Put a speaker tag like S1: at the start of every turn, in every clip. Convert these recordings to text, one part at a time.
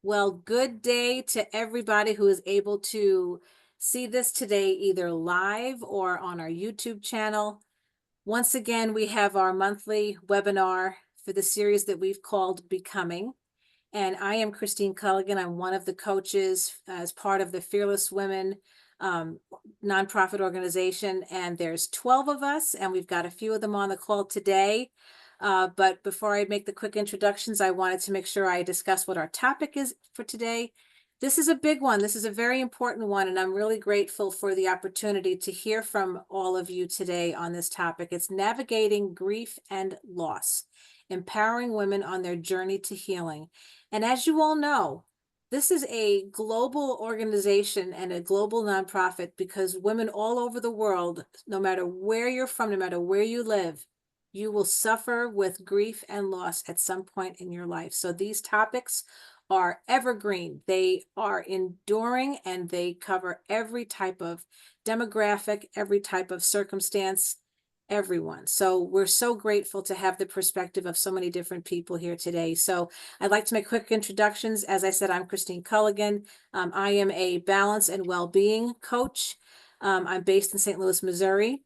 S1: Well, good day to everybody who is able to see this today, either live or on our YouTube channel. Once again, we have our monthly webinar for the series that we've called Becoming. And I am Christine Culligan. I'm one of the coaches as part of the Fearless Women um, nonprofit organization. And there's 12 of us, and we've got a few of them on the call today. But before I make the quick introductions, I wanted to make sure I discuss what our topic is for today. This is a big one. This is a very important one, and I'm really grateful for the opportunity to hear from all of you today on this topic. It's navigating grief and loss, empowering women on their journey to healing. And as you all know, this is a global organization and a global nonprofit because women all over the world, no matter where you're from, no matter where you live, you will suffer with grief and loss at some point in your life. So these topics are evergreen. They are enduring and they cover every type of demographic, every type of circumstance, everyone. So we're so grateful to have the perspective of so many different people here today. So I'd like to make quick introductions. As I said, I'm Christine Culligan. I am a balance and well-being coach. I'm based in St. Louis, Missouri.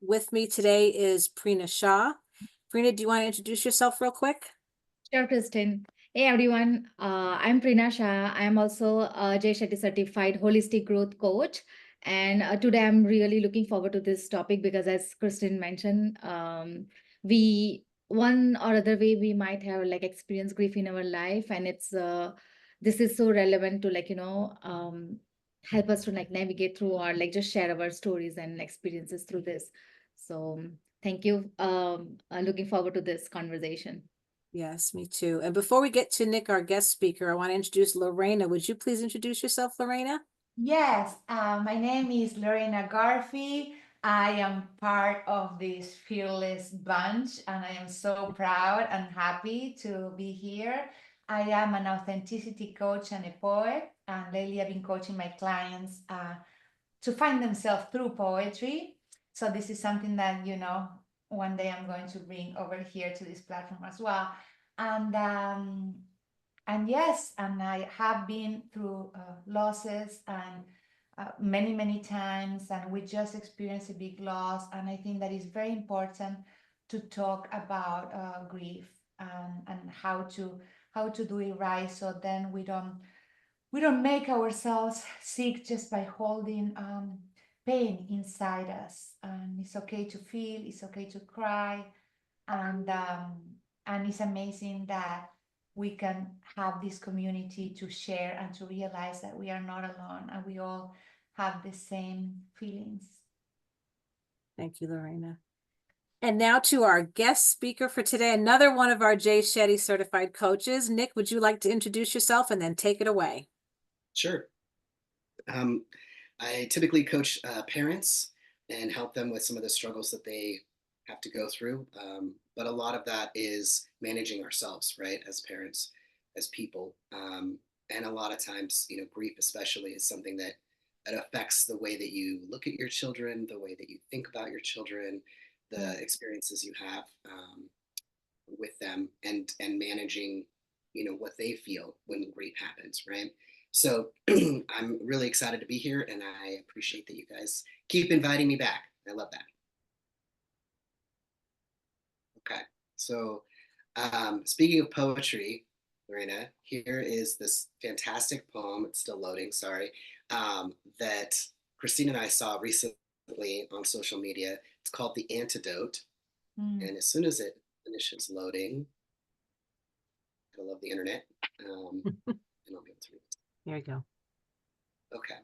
S1: With me today is Prina Shah. Prina, do you want to introduce yourself real quick?
S2: Sure, Kristen. Hey everyone, I'm Prina Shah. I'm also a Shetty certified holistic growth coach. And today I'm really looking forward to this topic because, as Kristen mentioned, we one or other way we might have like experienced grief in our life, and it's this is so relevant to help us to like navigate through or like just share our stories and experiences through this. So thank you. Looking forward to this conversation.
S1: Yes, me too. And before we get to Nick, our guest speaker, I want to introduce Lorena. Would you please introduce yourself, Lorena?
S3: Yes, my name is Lorena Garfi. I am part of this fearless bunch, and I am so proud and happy to be here. I am an authenticity coach and a poet, and lately I've been coaching my clients to find themselves through poetry. So this is something that, one day I'm going to bring over here to this platform as well. And and yes, and I have been through losses and many times, and we just experienced a big loss. And I think that is very important to talk about grief and how to do it right, so then we don't make ourselves sick just by holding pain inside us. And it's okay to feel, it's okay to cry, and it's amazing that we can have this community to share and to realize that we are not alone and we all have the same feelings.
S1: Thank you, Lorena. And now to our guest speaker for today, another one of our Jay Shetty certified coaches. Nick, would you like to introduce yourself and then take it away?
S4: Sure. Um, I typically coach parents and help them with some of the struggles that they have to go through. But a lot of that is managing ourselves, right, as parents, as people. And a lot of times, grief especially is something that affects the way that you look at your children, the way that you think about your children, the experiences you have with them, and managing, what they feel when grief happens, right? So I'm really excited to be here, and I appreciate that you guys keep inviting me back. I love that. Okay, so speaking of poetry, Lorena, here is this fantastic poem. It's still loading, sorry, that Christine and I saw recently on social media. It's called The Antidote. And as soon as it finishes loading, I love the internet, and I'll be able to read it.
S1: There you go.
S4: Okay.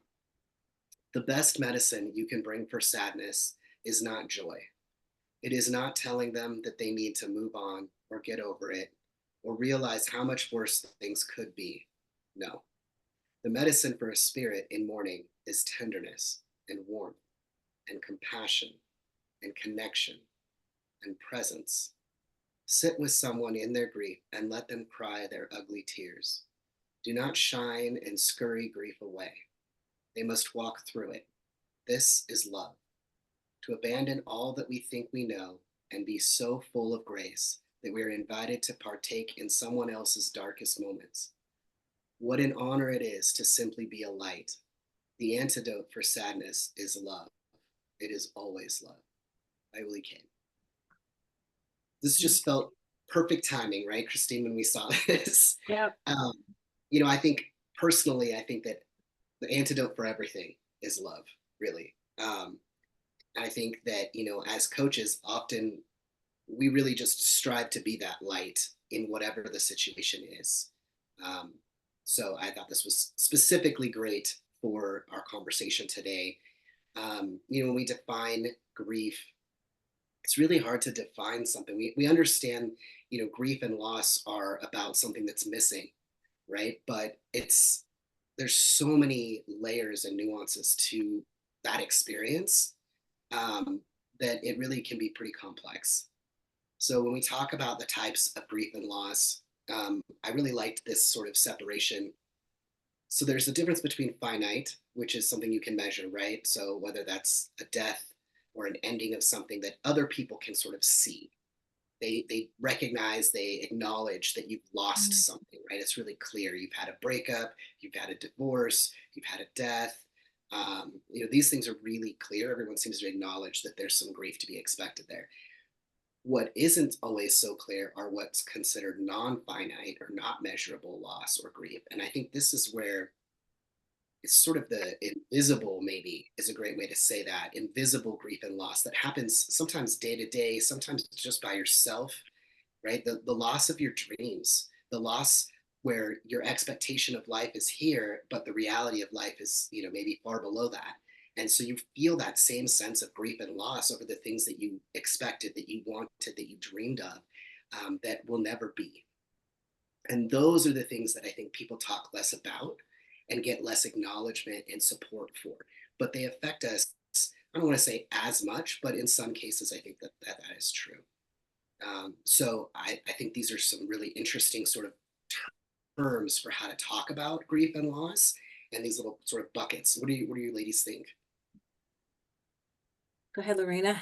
S4: The best medicine you can bring for sadness is not joy. It is not telling them that they need to move on or get over it or realize how much worse things could be. No. The medicine for a spirit in mourning is tenderness and warmth and compassion and connection and presence. Sit with someone in their grief and let them cry their ugly tears. Do not shine and scurry grief away. They must walk through it. This is love. To abandon all that we think we know and be so full of grace that we are invited to partake in someone else's darkest moments. What an honor it is to simply be a light. The antidote for sadness is love. It is always love. By Willie Kane. This just felt perfect timing, right, Christine, when we saw this.
S1: Yep.
S4: I think personally, I think that the antidote for everything is love, really. I think that, as coaches, often we really just strive to be that light in whatever the situation is. So I thought this was specifically great for our conversation today. When we define grief, it's really hard to define something. We understand, grief and loss are about something that's missing, right? But there's so many layers and nuances to that experience that it really can be pretty complex. So when we talk about the types of grief and loss, I really liked this sort of separation. So there's the difference between finite, which is something you can measure, right? So whether that's a death or an ending of something that other people can sort of see. They recognize, they acknowledge that you've lost something, right? It's really clear. You've had a breakup, you've had a divorce, you've had a death. These things are really clear. Everyone seems to acknowledge that there's some grief to be expected there. What isn't always so clear are what's considered non-finite or not measurable loss or grief. And I think this is where it's sort of the invisible, maybe is a great way to say that, invisible grief and loss that happens sometimes day to day, sometimes just by yourself, right? The loss of your dreams, the loss where your expectation of life is here, but the reality of life is, maybe far below that. And so you feel that same sense of grief and loss over the things that you expected, that you wanted, that you dreamed of, that will never be. And those are the things that I think people talk less about and get less acknowledgement and support for. But they affect us, I don't want to say as much, but in some cases, I think that is true. So I think these are some really interesting sort of terms for how to talk about grief and loss and these little sort of buckets. What do you ladies think?
S1: Go ahead, Lorena.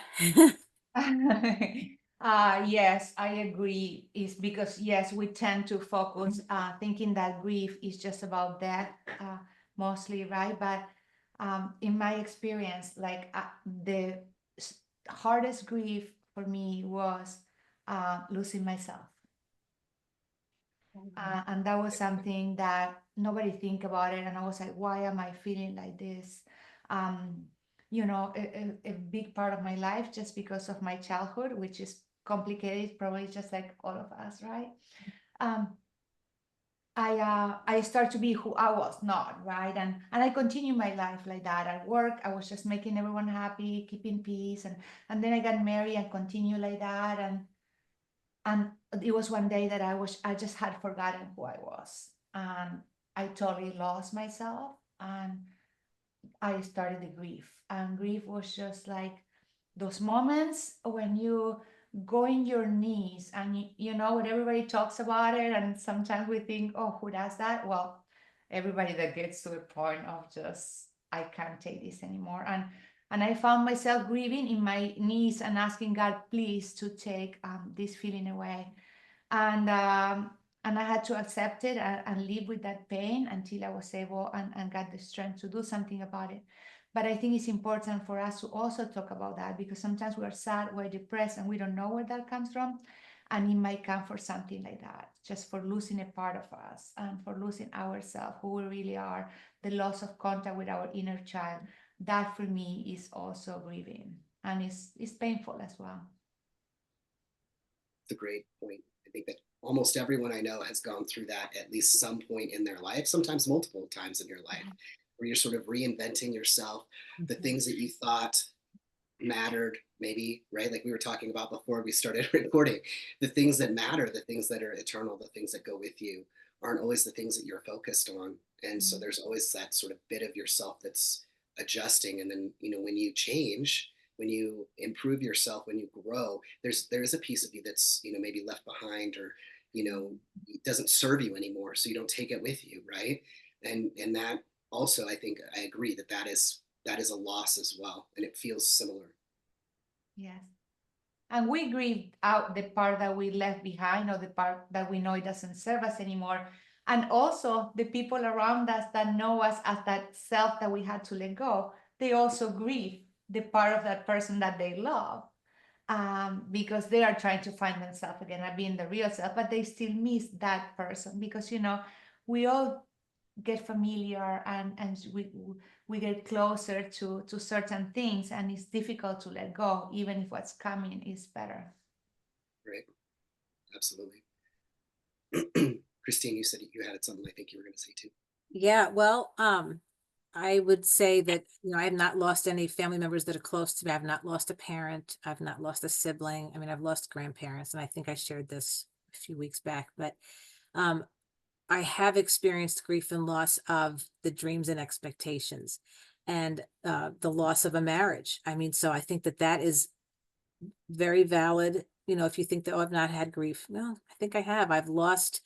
S3: Yes, I agree. It's because, yes, we tend to focus thinking that grief is just about death mostly, right? But in my experience, like the hardest grief for me was losing myself. And that was something that nobody think about it. And I was like, why am I feeling like this? A big part of my life just because of my childhood, which is complicated, probably just like all of us, right? I start to be who I was not, right? And I continue my life like that. At work, I was just making everyone happy, keeping peace, and then I got married and continue like that. And it was one day that I just had forgotten who I was, and I totally lost myself, and I started the grief. And grief was just like those moments when you go in your knees and you know what, everybody talks about it, and sometimes we think, oh, who does that? Well, everybody that gets to the point of just, I can't take this anymore. And I found myself grieving in my knees and asking God, please, to take this feeling away. And I had to accept it and live with that pain until I was able and got the strength to do something about it. But I think it's important for us to also talk about that, because sometimes we're sad, we're depressed, and we don't know where that comes from. And it might come for something like that, just for losing a part of us and for losing ourselves, who we really are, the loss of contact with our inner child. That for me is also grieving, and it's painful as well.
S4: It's a great point. I think that almost everyone I know has gone through that at least some point in their life, sometimes multiple times in your life, where you're sort of reinventing yourself, the things that you thought mattered, maybe, right? Like we were talking about before we started recording, the things that matter, the things that are eternal, the things that go with you aren't always the things that you're focused on. And so there's always that sort of bit of yourself that's adjusting. And then, when you change, when you improve yourself, when you grow, there is a piece of you that's, maybe left behind, or, it doesn't serve you anymore. So you don't take it with you, right? And that also, I think I agree that is a loss as well, and it feels similar.
S3: Yes. And we grieve out the part that we left behind, or the part that we know it doesn't serve us anymore. And also the people around us that know us as that self that we had to let go, they also grieve the part of that person that they love, because they are trying to find themselves again and being the real self, but they still miss that person because, you know, we all get familiar and we get closer to certain things, and it's difficult to let go, even if what's coming is better.
S4: Right. Absolutely. Christine, you said you had something I think you were going to say too.
S1: Yeah, well, I would say that, I have not lost any family members that are close to me. I've not lost a parent. I've not lost a sibling. I mean, I've lost grandparents, and I think I shared this a few weeks back, but I have experienced grief and loss of the dreams and expectations and the loss of a marriage. I mean, so I think that that is very valid. If you think that, oh, I've not had grief. No, I think I have. I've lost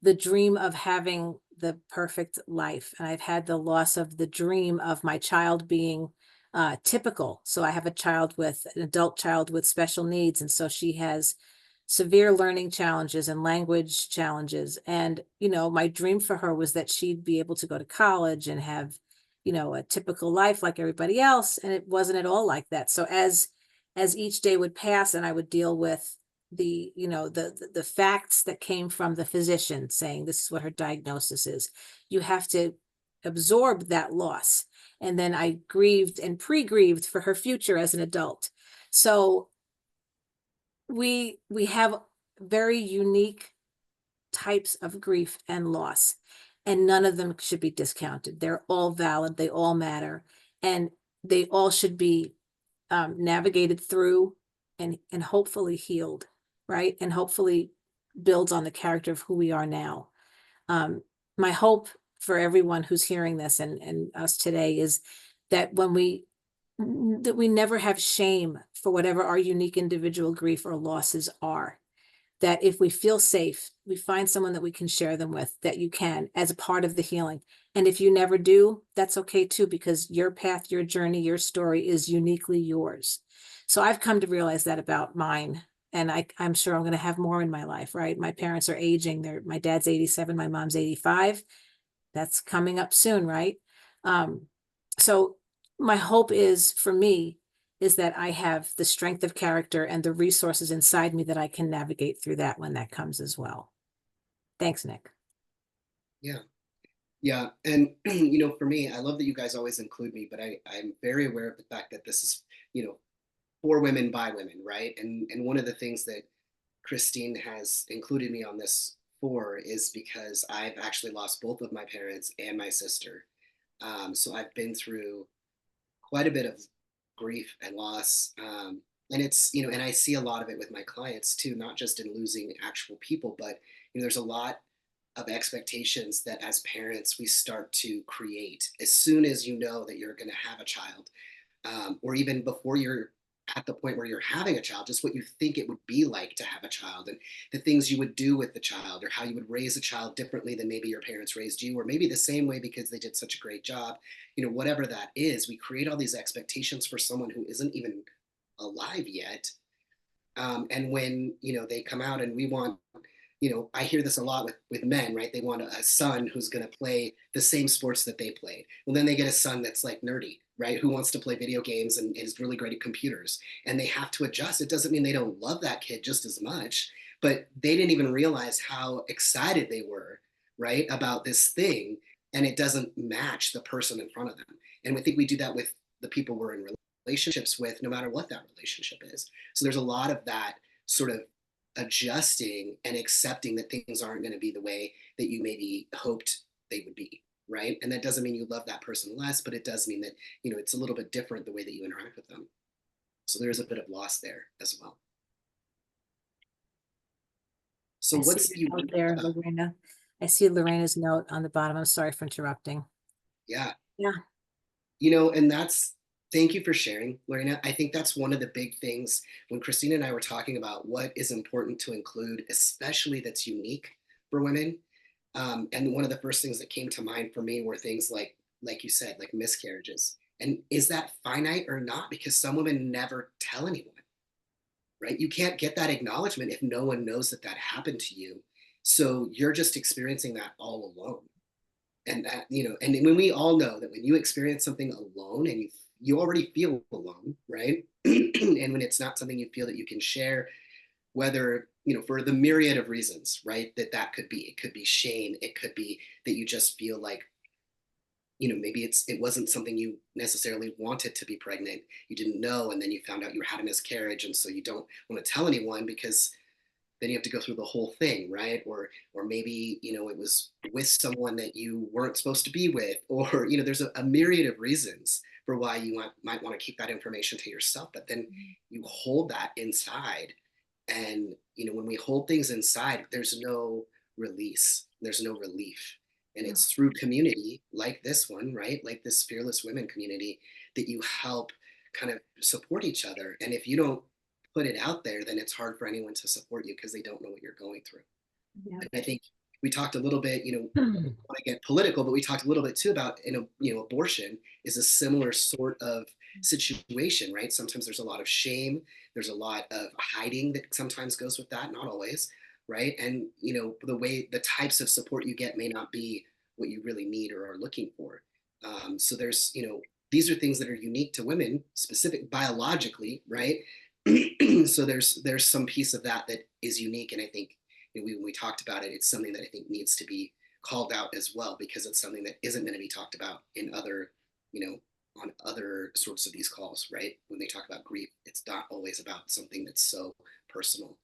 S1: the dream of having the perfect life. And I've had the loss of the dream of my child being typical. So I have an adult child with special needs. And so she has severe learning challenges and language challenges. And, my dream for her was that she'd be able to go to college and have, a typical life like everybody else. And it wasn't at all like that. So as each day would pass and I would deal with the facts that came from the physician saying this is what her diagnosis is, you have to absorb that loss. And then I grieved and pre-grieved for her future as an adult. So we have very unique types of grief and loss, and none of them should be discounted. They're all valid, they all matter, and they all should be navigated through and hopefully healed, right? And hopefully builds on the character of who we are now. My hope for everyone who's hearing this and us today is that we never have shame for whatever our unique individual grief or losses are. That if we feel safe, we find someone that we can share them with, that you can, as a part of the healing. And if you never do, that's okay too, because your path, your journey, your story is uniquely yours. So I've come to realize that about mine. And I'm sure I'm going to have more in my life, right? My parents are aging. My dad's 87, my mom's 85. That's coming up soon, right? So my hope is for me is that I have the strength of character and the resources inside me that I can navigate through that when that comes as well. Thanks, Nick.
S4: Yeah. Yeah. And, for me, I love that you guys always include me, but I'm very aware of the fact that this is, for women by women, right? And one of the things that Christine has included me on this for is because I've actually lost both of my parents and my sister. So I've been through quite a bit of grief and loss. And it's, and I see a lot of it with my clients too, not just in losing actual people, but there's a lot of expectations that as parents we start to create as soon as you know that you're going to have a child, or even before you're at the point where you're having a child, just what you think it would be like to have a child and the things you would do with the child, or how you would raise a child differently than maybe your parents raised you, or maybe the same way because they did such a great job. Whatever that is, we create all these expectations for someone who isn't even alive yet. And when, they come out and we want, I hear this a lot with men, right? They want a son who's going to play the same sports that they played. Well, then they get a son that's like nerdy, right? Who wants to play video games and is really great at computers, and they have to adjust. It doesn't mean they don't love that kid just as much, but they didn't even realize how excited they were, right? About this thing. And it doesn't match the person in front of them. And I think we do that with the people we're in relationships with, no matter what that relationship is. So there's a lot of that sort of adjusting and accepting that things aren't going to be the way that you maybe hoped they would be, right? And that doesn't mean you love that person less, but it does mean that it's a little bit different the way that you interact with them. So there's a bit of loss there as well. So what's
S1: unique there, Lorena? I see Lorena's note on the bottom. I'm sorry for interrupting.
S4: Yeah.
S1: Yeah.
S4: And thank you for sharing, Lorena. I think that's one of the big things when Christine and I were talking about what is important to include, especially that's unique for women. And one of the first things that came to mind for me were things like you said, like miscarriages. And is that finite or not? Because some women never tell anyone, right? You can't get that acknowledgement if no one knows that happened to you. So you're just experiencing that all alone. And that, and when we all know that when you experience something alone and you already feel alone, right? And when it's not something you feel that you can share, whether, for the myriad of reasons, right? That could be, it could be shame. It could be that you just feel like, maybe it wasn't something you necessarily wanted to be pregnant. You didn't know, and then you found out you had a miscarriage, and so you don't want to tell anyone because then you have to go through the whole thing, right? Or maybe it was with someone that you weren't supposed to be with, or there's a myriad of reasons for why you might want to keep that information to yourself, but then you hold that inside, and when we hold things inside, there's no release, there's no relief. And it's through community like this one, right? Like this Fearless Women community, that you help kind of support each other. And if you don't put it out there, then it's hard for anyone to support you because they don't know what you're going through.
S1: Yeah.
S4: And I think we talked a little bit, I don't want to get political, but we talked a little bit too about, abortion is a similar sort of situation, right? Sometimes there's a lot of shame. There's a lot of hiding that sometimes goes with that, not always, right? And, the types of support you get may not be what you really need or are looking for. So there's, these are things that are unique to women, specific biologically, right? So there's some piece of that is unique, and I think when we talked about it, it's something that I think needs to be called out as well, because it's something that isn't going to be talked about in other, on other sorts of these calls, right? When they talk about grief, it's not always about something that's so personal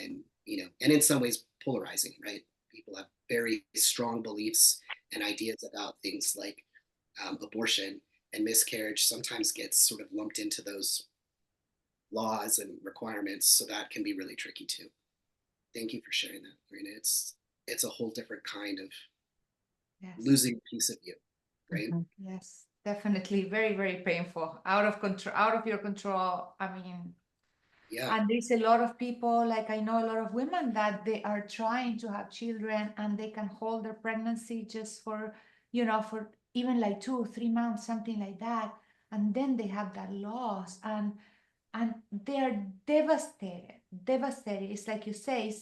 S4: and, and in some ways polarizing, right? People have very strong beliefs and ideas about things like abortion, and miscarriage sometimes gets sort of lumped into those laws and requirements. So that can be really tricky too. Thank you for sharing that, Marina. It's a whole different kind of
S3: Yes.
S4: losing a piece of you, right?
S3: Yes, definitely. Very, very painful. Out of control, out of your control. I mean,
S4: Yeah.
S3: and there's a lot of people, like I know a lot of women that they are trying to have children and they can hold their pregnancy just for, for even like 2 or 3 months, something like that. And then they have that loss and they're devastated. It's like you say,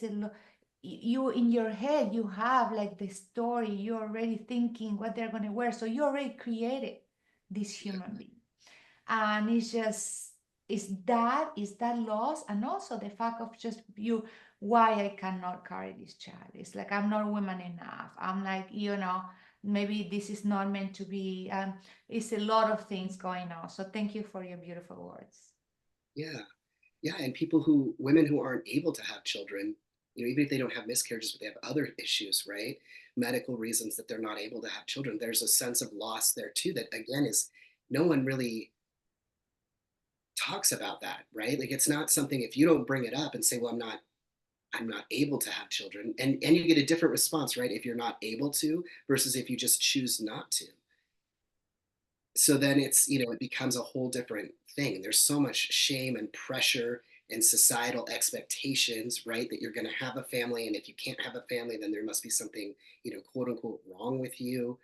S3: you in your head, you have like the story, you're already thinking what they're going to wear. So you already created this human being. And it's just, is that loss, and also the fact of just why I cannot carry this child. It's like I'm not woman enough. I'm like, maybe this is not meant to be. It's a lot of things going on. So thank you for your beautiful words.
S4: Yeah. Yeah. And women who aren't able to have children, even if they don't have miscarriages, but they have other issues, right? Medical reasons that they're not able to have children. There's a sense of loss there too, that again is no one really talks about that, right? Like it's not something, if you don't bring it up and say, well, I'm not able to have children, and you get a different response, right? If you're not able to versus if you just choose not to. So then it's, it becomes a whole different thing. There's so much shame and pressure and societal expectations, right? That you're going to have a family. And if you can't have a family, then there must be something, quote unquote, wrong with you.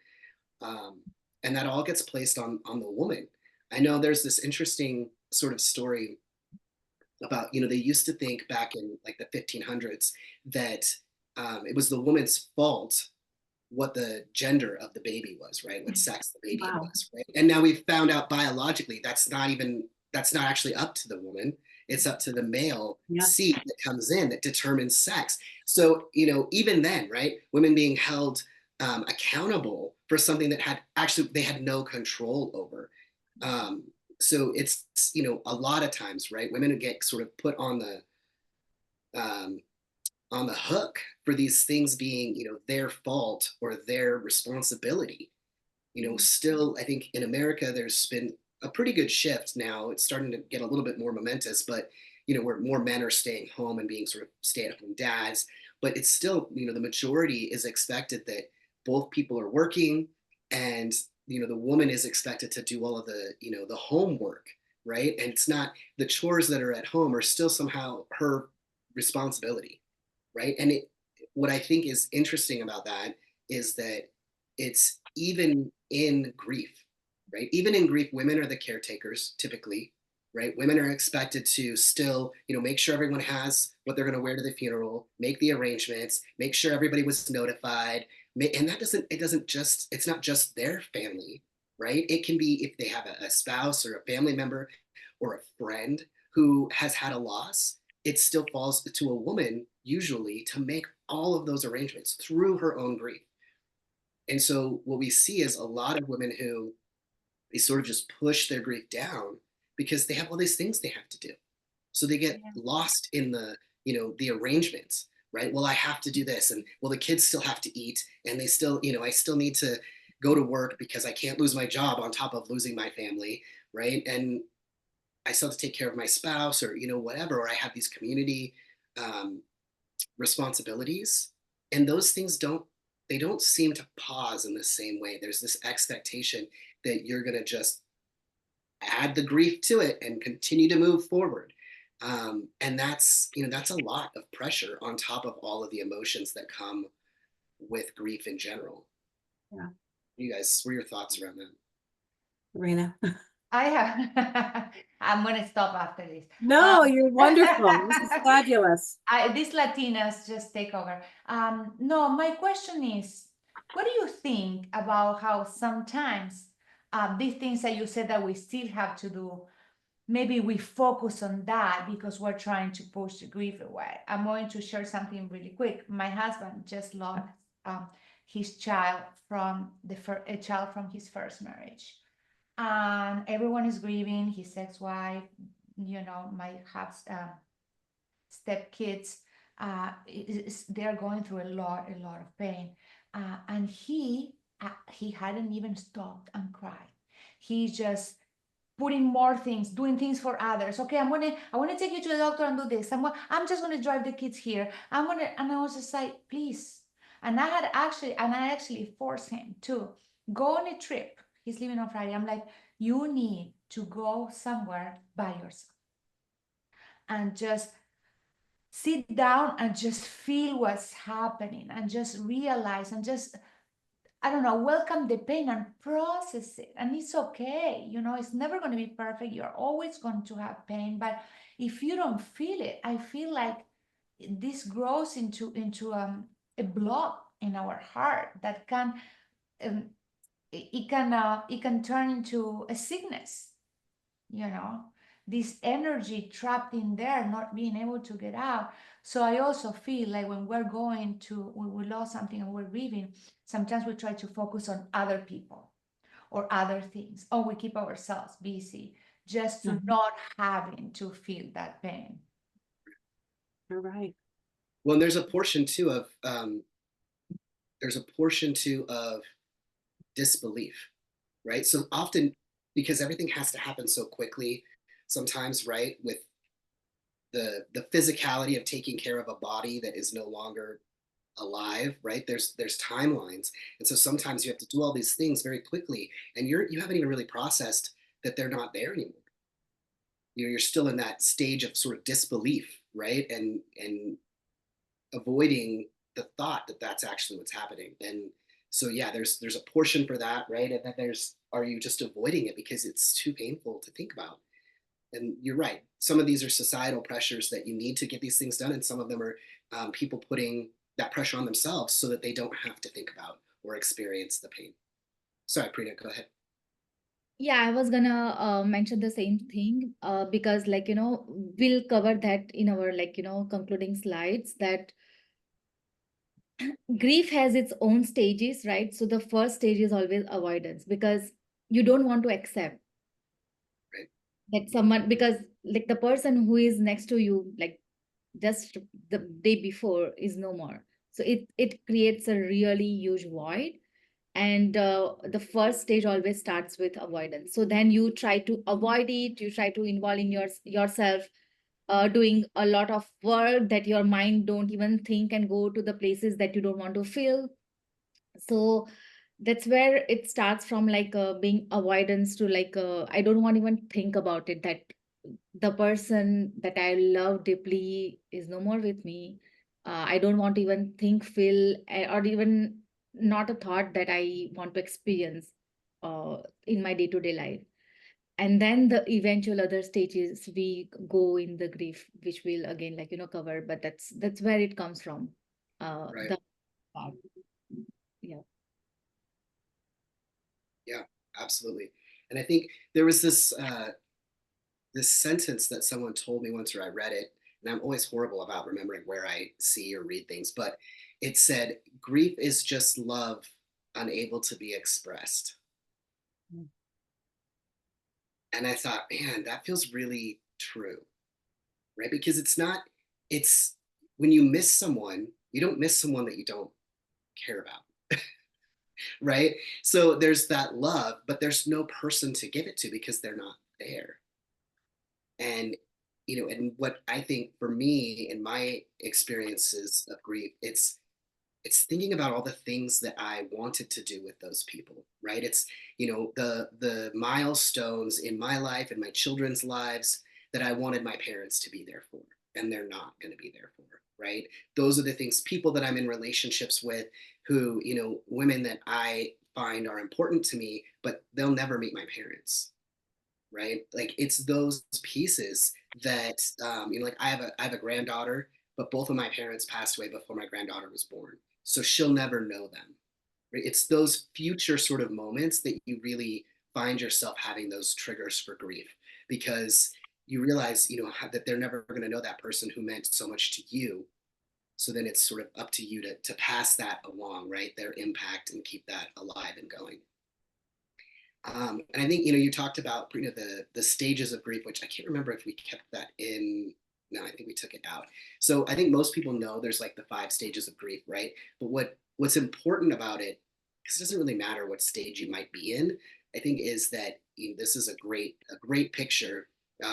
S4: And that all gets placed on the woman. I know there's this interesting sort of story about, they used to think back in like the 1500s that it was the woman's fault what the gender of the baby was, right? What sex the baby was, right? And now we've found out biologically that's not actually up to the woman. It's up to the male seed that comes in that determines sex. So, even then, right? Women being held accountable for something that they had no control over. So it's, a lot of times, right? Women get sort of put on the hook for these things being, their fault or their responsibility. Still, I think in America, there's been a pretty good shift now. It's starting to get a little bit more momentous, but, where more men are staying home and being sort of stay-at-home dads. But it's still, the majority is expected that both people are working, and, the woman is expected to do all of the, the homework, right? And it's not, the chores that are at home are still somehow her responsibility, right? And what I think is interesting about that is that it's even in grief, right? Even in grief, women are the caretakers typically, right? Women are expected to still, make sure everyone has what they're going to wear to the funeral, make the arrangements, make sure everybody was notified. And it's not just their family, right? It can be if they have a spouse or a family member or a friend who has had a loss, it still falls to a woman usually to make all of those arrangements through her own grief. And so what we see is a lot of women who they sort of just push their grief down because they have all these things they have to do. So they get lost in the arrangements, right? Well, I have to do this, and well, the kids still have to eat, and they still, I still need to go to work because I can't lose my job on top of losing my family, right? And I still have to take care of my spouse, or whatever, or I have these community um, responsibilities, and those things don't seem to pause in the same way. There's this expectation that you're going to just add the grief to it and continue to move forward. And that's a lot of pressure on top of all of the emotions that come with grief in general.
S1: Yeah.
S4: You guys, what are your thoughts around that?
S1: Lorena.
S3: I have, I'm going to stop after this.
S1: No, you're wonderful. This is fabulous.
S3: These Latinas just take over. No, my question is, what do you think about how sometimes these things that you said that we still have to do, maybe we focus on that because we're trying to push the grief away. I'm going to share something really quick. My husband just lost his child from a child from his first marriage, and everyone is grieving. His ex-wife, my step kids, they're going through a lot of pain, and he hadn't even stopped and cried. He just putting more things, doing things for others. Okay, I want to take you to the doctor and do this. I'm just gonna drive the kids here. And I was just like, please. And I actually forced him to go on a trip. He's leaving on Friday. I'm like, you need to go somewhere by yourself and just sit down and just feel what's happening and just realize and just, I don't know, welcome the pain and process it. And it's okay. It's never going to be perfect. You're always going to have pain. But if you don't feel it, I feel like this grows into a block in our heart that can it can turn into a sickness. This energy trapped in there, not being able to get out. So I also feel like when we lost something and we're grieving, sometimes we try to focus on other people or other things, or we keep ourselves busy just to not having to feel that pain.
S1: You're right.
S4: Well, there's a portion too of disbelief, right? So often, because everything has to happen so quickly, sometimes, right, with the physicality of taking care of a body that is no longer alive, right? There's timelines, and so sometimes you have to do all these things very quickly, and you haven't even really processed that they're not there anymore. You're still in that stage of sort of disbelief, right? And avoiding the thought that that's actually what's happening. And so yeah, there's a portion for that, right? And then are you just avoiding it because it's too painful to think about? And you're right, some of these are societal pressures that you need to get these things done, and some of them are people putting that pressure on themselves so that they don't have to think about or experience the pain. Sorry, Prina, go ahead.
S2: Yeah, I was gonna mention the same thing because we'll cover that in our concluding slides, that grief has its own stages, right? So the first stage is always avoidance, because you don't want to accept
S4: Right.
S2: that someone, because the person who is next to you, just the day before, is no more. So it creates a really huge void. And the first stage always starts with avoidance. So then you try to avoid it, you try to involve in yourself, doing a lot of work that your mind don't even think, and go to the places that you don't want to feel. So that's where it starts from, being avoidance to I don't want to even think about it, that the person that I love deeply is no more with me. I don't want to even think, feel, or even not a thought that I want to experience in my day-to-day life. And then the eventual other stages we go in the grief, which we'll again, like, cover, but that's where it comes from.
S4: Right.
S2: The part. Yeah.
S4: Yeah, absolutely. And I think there was this this sentence that someone told me once, or I read it, and I'm always horrible about remembering where I see or read things, but it said, grief is just love unable to be expressed.
S2: Mm.
S4: And I thought, man, that feels really true, right? Because it's when you miss someone, you don't miss someone that you don't care about, right? So there's that love, but there's no person to give it to because they're not there. And and what I think for me in my experiences of grief, it's thinking about all the things that I wanted to do with those people, right? It's the milestones in my life and my children's lives that I wanted my parents to be there for, and they're not going to be there for, right? Those are the things, people that I'm in relationships with, who women that I find are important to me, but they'll never meet my parents, right? Like it's those pieces that like I have a granddaughter, but both of my parents passed away before my granddaughter was born, so she'll never know them. Right? It's those future sort of moments that you really find yourself having those triggers for grief, because you realize that they're never going to know that person who meant so much to you. So then it's sort of up to you to pass that along, right? Their impact, and keep that alive and going. And I think you talked about the stages of grief, which I can't remember if we kept that in. No, I think we took it out. So I think most people know there's like the 5 stages of grief, right? But what's important about it, because it doesn't really matter what stage you might be in, I think is that this is a great picture,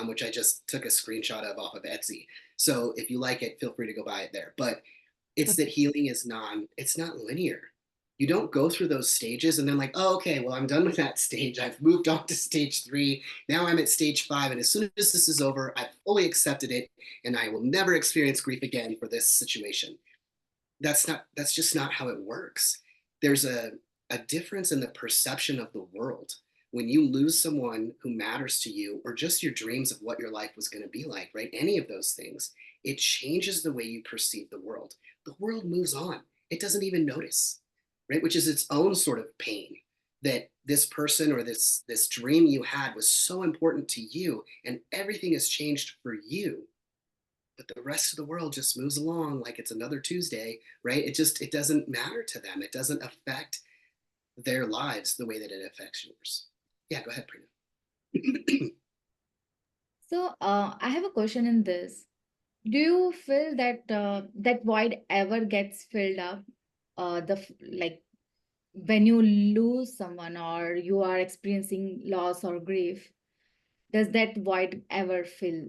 S4: which I just took a screenshot of off of Etsy. So if you like it, feel free to go buy it there. But it's that healing it's not linear. You don't go through those stages and then like, oh, okay, well, I'm done with that stage. I've moved on to stage 3. Now I'm at stage 5. And as soon as this is over, I've fully accepted it and I will never experience grief again for this situation. That's just not how it works. There's a difference in the perception of the world. When you lose someone who matters to you, or just your dreams of what your life was going to be like, right? Any of those things, it changes the way you perceive the world. The world moves on. It doesn't even notice, right? Which is its own sort of pain, that this person or this dream you had was so important to you, and everything has changed for you, but the rest of the world just moves along like it's another Tuesday, right? It doesn't matter to them. It doesn't affect their lives the way that it affects yours. Yeah, go ahead, Prina.
S2: So I have a question in this. Do you feel that that void ever gets filled up? Like when you lose someone or you are experiencing loss or grief, does that void ever fill?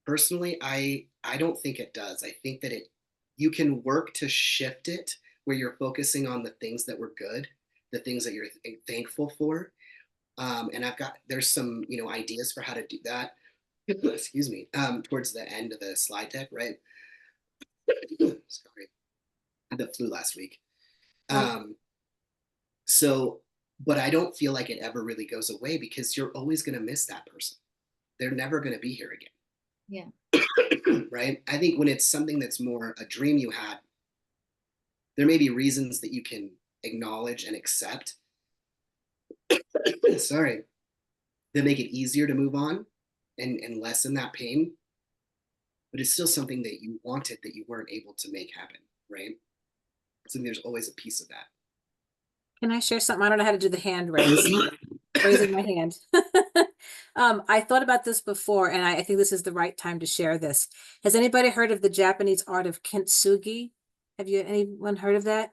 S4: Personally, I don't think it does. I think that you can work to shift it, where you're focusing on the things that were good, the things that you're thankful for. And there's some ideas for how to do that. Excuse me. Towards the end of the slide deck, right? Sorry, I had the flu last week. Um, so, but I don't feel like it ever really goes away, because you're always going to miss that person. They're never going to be here again.
S2: Yeah.
S4: Right? I think when it's something that's more a dream you had, there may be reasons that you can acknowledge and accept, sorry, that make it easier to move on and lessen that pain. But it's still something that you wanted that you weren't able to make happen, right? So there's always a piece of that.
S1: Can I share something? I don't know how to do the hand raise. Raising my hand. I thought about this before, and I think this is the right time to share this. Has anybody heard of the Japanese art of Kintsugi? Have anyone heard of that?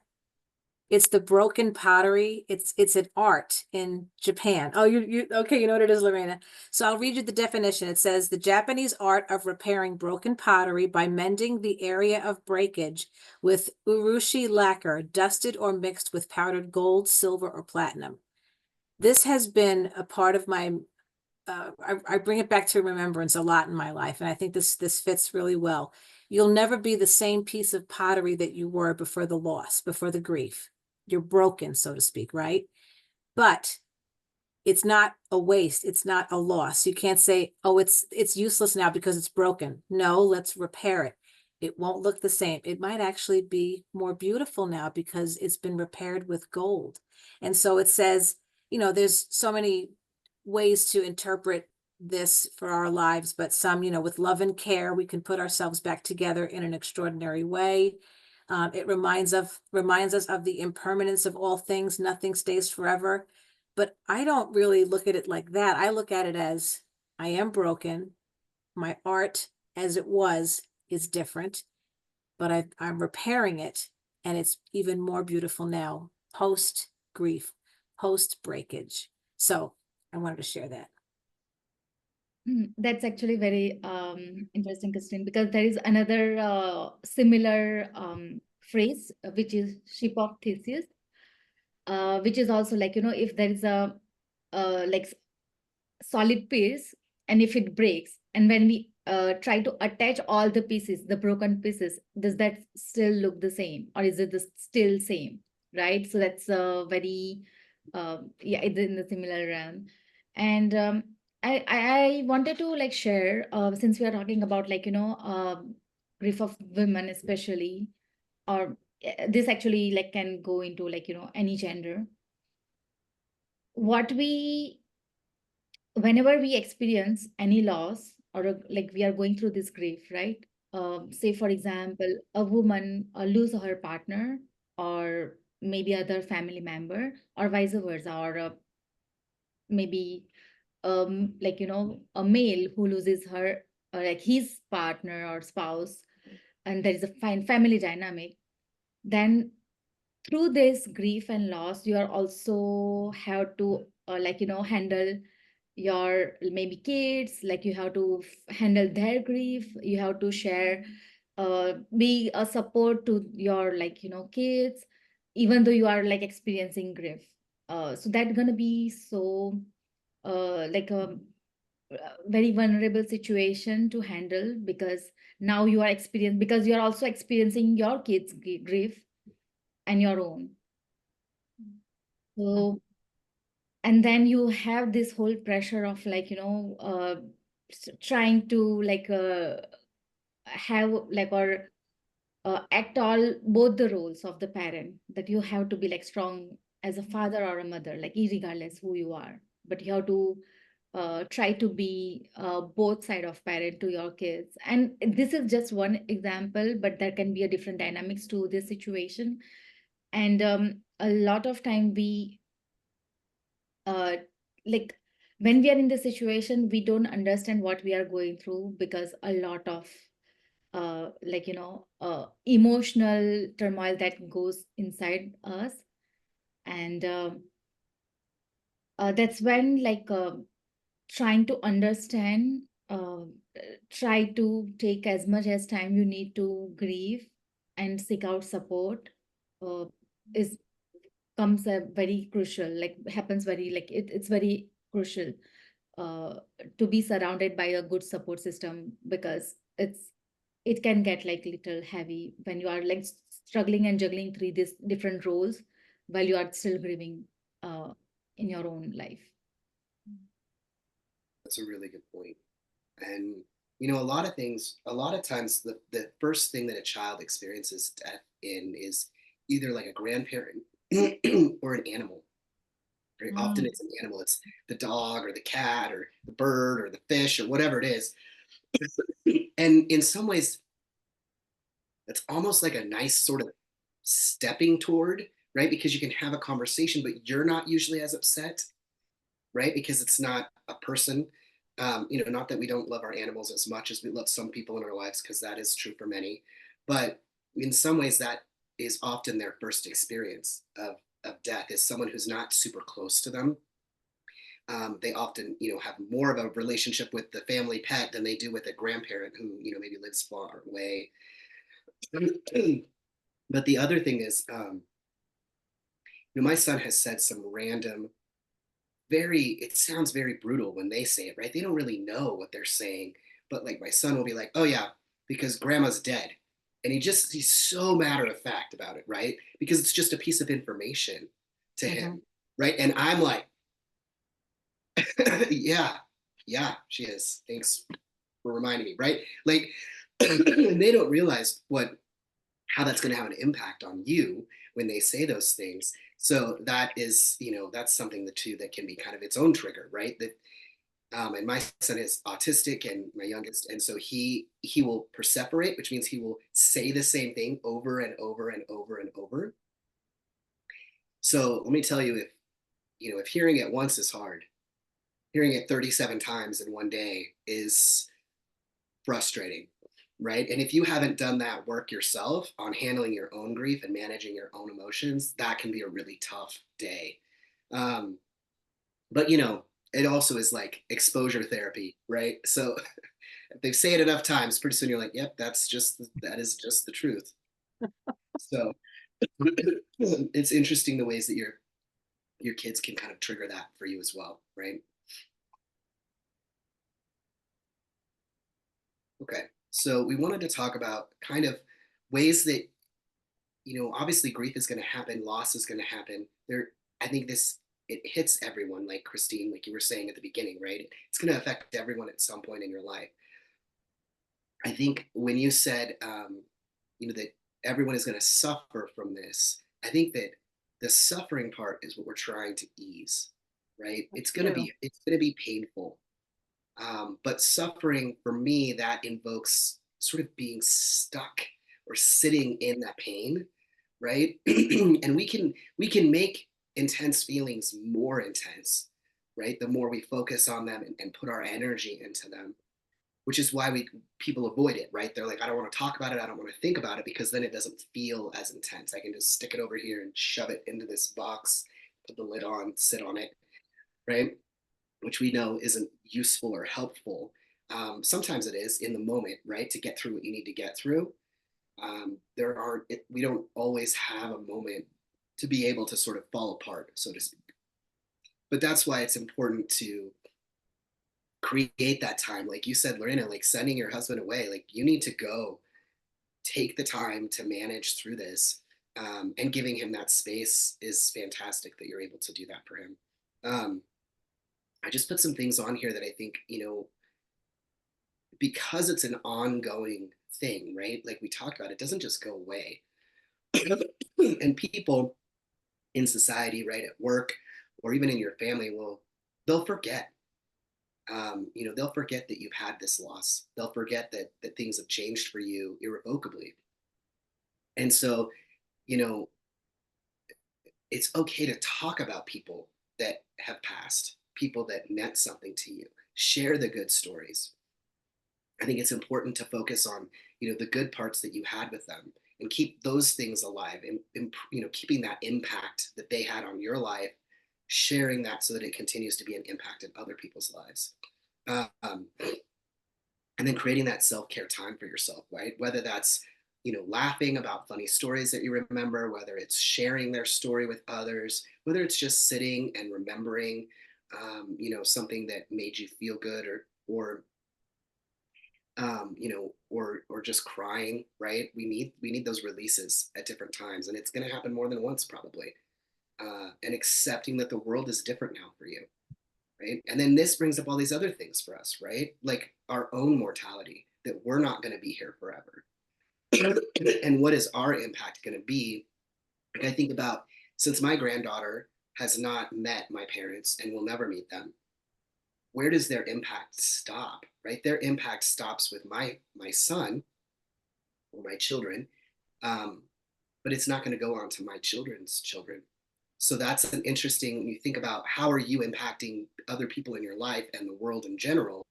S1: It's the broken pottery. It's an art in Japan. Oh, you okay, you know what it is, Lorena. So I'll read you the definition. It says the Japanese art of repairing broken pottery by mending the area of breakage with urushi lacquer, dusted or mixed with powdered gold, silver, or platinum. This has been a part of my I bring it back to remembrance a lot in my life, and I think this fits really well. You'll never be the same piece of pottery that you were before the loss, before the grief. You're broken, so to speak, right? But it's not a waste. It's not a loss. You can't say, oh, it's useless now because it's broken. No, let's repair it. It won't look the same. It might actually be more beautiful now because it's been repaired with gold. And so it says, there's so many ways to interpret this for our lives, but some, with love and care, we can put ourselves back together in an extraordinary way. It reminds us of the impermanence of all things. Nothing stays forever. But I don't really look at it like that. I look at it as I am broken. My art as it was is different, but I'm repairing it, and it's even more beautiful now, post grief, post breakage. So I wanted to share that.
S2: That's actually very interesting, Christine, because there is another similar phrase, which is ship of Theseus, which is also like, if there is a like solid piece, and if it breaks, and when we try to attach all the pieces, the broken pieces, does that still look the same, or is it still same, right? So that's very yeah, it's in the similar realm. And I wanted to like share, since we are talking about like grief of women especially, or this actually like can go into like any gender. What we Whenever we experience any loss, or like we are going through this grief, right? Say for example, a woman lose her partner, or maybe other family member, or vice versa, or maybe like a male who loses her, or like his partner or spouse, and there is a fine family dynamic. Then through this grief and loss, you are also have to like handle your maybe kids, like you have to handle their grief, you have to share, be a support to your like kids, even though you are like experiencing grief. So that's gonna be so like a very vulnerable situation to handle, because now you are because you are also experiencing your kids grief and your own. So, and then you have this whole pressure of like trying to like have like, or act all both the roles of the parent, that you have to be like strong as a father or a mother, like irregardless who you are, but you have to try to be both side of parent to your kids. And this is just one example, but there can be a different dynamics to this situation. And a lot of time we uh, like when we are in this situation, we don't understand what we are going through, because a lot of like emotional turmoil that goes inside us. And that's when like trying to understand, try to take as much as time you need to grieve and seek out support, uh, is comes a very crucial, like happens very like it's very crucial uh, to be surrounded by a good support system, because it can get like little heavy when you are like struggling and juggling three these different roles while you are still grieving uh, in your own life.
S4: That's a really good point. And a lot of times the first thing that a child experiences death in is either like a grandparent or an animal. Very often it's an animal. It's the dog or the cat or the bird or the fish or whatever it is. And in some ways, it's almost like a nice sort of stepping toward, right? Because you can have a conversation, but you're not usually as upset, right? Because it's not a person. Not that we don't love our animals as much as we love some people in our lives, because that is true for many. But in some ways, that is often their first experience of death, is someone who's not super close to them. They often, have more of a relationship with the family pet than they do with a grandparent who, maybe lives far away. But the other thing is, my son has said some random, it sounds very brutal when they say it, right? They don't really know what they're saying, but like my son will be like, oh yeah, because grandma's dead. And he's so matter of fact about it, right? Because it's just a piece of information to him, right? And I'm like, Yeah, she is. Thanks for reminding me, right? Like, they don't realize how that's going to have an impact on you when they say those things. So that is, that's something that can be kind of its own trigger, right? That and my son is autistic, and my youngest, and so he will perseverate, which means he will say the same thing over and over and over and over. So let me tell you, if hearing it once is hard, hearing it 37 times in one day is frustrating, right? And if you haven't done that work yourself on handling your own grief and managing your own emotions, that can be a really tough day. But it also is like exposure therapy, right? So if they say it enough times, pretty soon you're like, yep, that is just the truth. So it's interesting the ways that your kids can kind of trigger that for you as well, right? Okay, so we wanted to talk about kind of ways that, obviously grief is going to happen, loss is going to happen. I think it hits everyone, like Christine, like you were saying at the beginning, right? It's going to affect everyone at some point in your life. I think when you said, that everyone is going to suffer from this, I think that the suffering part is what we're trying to ease, right? It's going to be painful. But suffering for me, that invokes sort of being stuck or sitting in that pain, right? And we can make intense feelings more intense, right? The more we focus on them and put our energy into them, which is why people avoid it, right? They're like, I don't want to talk about it, I don't want to think about it, because then it doesn't feel as intense. I can just stick it over here and shove it into this box, put the lid on, sit on it, right? Which we know isn't useful or helpful. Sometimes it is in the moment, right? To get through what you need to get through. We don't always have a moment to be able to sort of fall apart, so to speak. But that's why it's important to create that time. Like you said, Lorena, like sending your husband away, like you need to go take the time to manage through this. And giving him that space is fantastic that you're able to do that for him. I just put some things on here that I think, because it's an ongoing thing, right? Like we talked about, it doesn't just go away. And people in society, right, at work, or even in your family, they'll forget. They'll forget that you've had this loss. They'll forget that things have changed for you irrevocably. And so, it's okay to talk about people that have passed, people that meant something to you. Share the good stories. I think it's important to focus on, the good parts that you had with them and keep those things alive, and keeping that impact that they had on your life, sharing that so that it continues to be an impact in other people's lives. And then creating that self-care time for yourself, right? Whether that's, laughing about funny stories that you remember, whether it's sharing their story with others, whether it's just sitting and remembering, something that made you feel good, or or just crying, right? We need those releases at different times, and it's going to happen more than once probably. And accepting that the world is different now for you, right? And then this brings up all these other things for us, right? Like our own mortality, that we're not going to be here forever. And what is our impact going to be? Like I think about, since my granddaughter has not met my parents and will never meet them, where does their impact stop, right? Their impact stops with my son or my children, but it's not going to go on to my children's children. So that's an interesting, when you think about how are you impacting other people in your life and the world in general,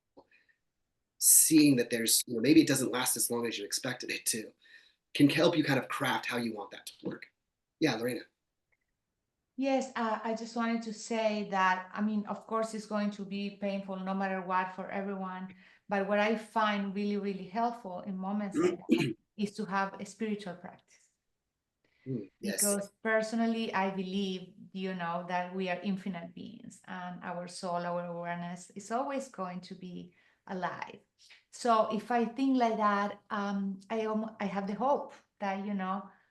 S4: seeing that there's, maybe it doesn't last as long as you expected it to, can help you kind of craft how you want that to work. Yeah, Lorena.
S3: Yes, I just wanted to say that, I mean, of course, it's going to be painful no matter what for everyone. But what I find really, really helpful in moments like that is to have a spiritual practice.
S4: Yes.
S3: Because personally, I believe, that we are infinite beings, and our soul, our awareness is always going to be alive. So if I think like that, I have the hope that,